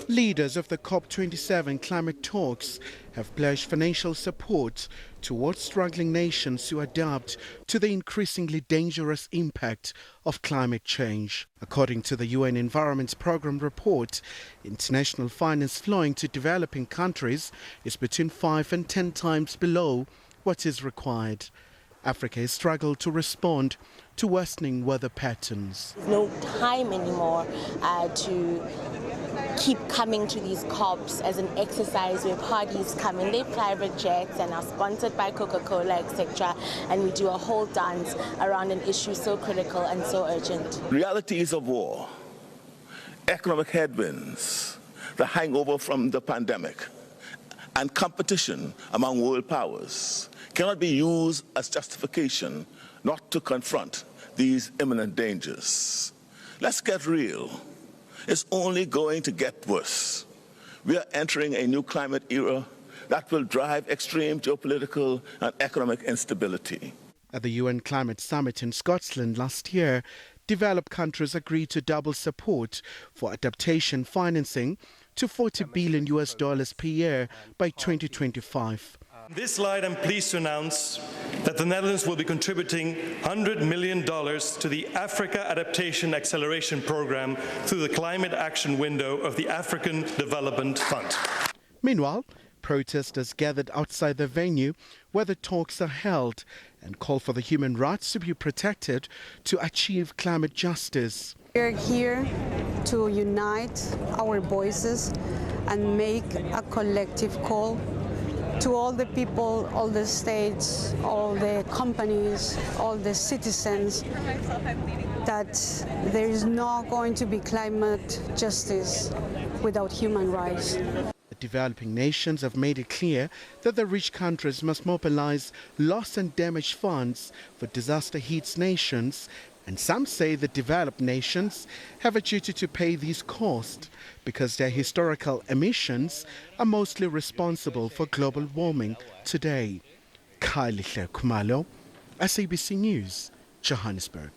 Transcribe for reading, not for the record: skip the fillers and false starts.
Leaders of the COP27 climate talks have pledged financial support towards struggling nations to adapt to the increasingly dangerous impact of climate change. According to the UN Environment Programme report, international finance flowing to developing countries is between 5 and 10 times below what is required. Africa has struggled to respond to worsening weather patterns. There's no time anymore to keep coming to these COPs as an exercise where parties come in their private jets and are sponsored by Coca-Cola, etc. And we do a whole dance around an issue so critical and so urgent. Realities of war, economic headwinds, the hangover from the pandemic, and competition among world powers cannot be used as justification not to confront these imminent dangers. Let's get real. It's only going to get worse. We are entering a new climate era that will drive extreme geopolitical and economic instability. At the UN Climate Summit in Scotland last year, developed countries agreed to double support for adaptation financing to $40 billion per year by 2025. This slide, I'm pleased to announce that the Netherlands will be contributing $100 million to the Africa Adaptation Acceleration Programme through the Climate Action Window of the African Development Fund. Meanwhile, protesters gathered outside the venue where the talks are held and call for the human rights to be protected to achieve climate justice. We're here to unite our voices and make a collective call to all the people, all the states, all the companies, all the citizens, that there is not going to be climate justice without human rights. The developing nations have made it clear that the rich countries must mobilize loss and damage funds for disaster-hit nations, and some say the developed nations have a duty to pay these costs because their historical emissions are mostly responsible for global warming today. Khumalo, SABC News, Johannesburg.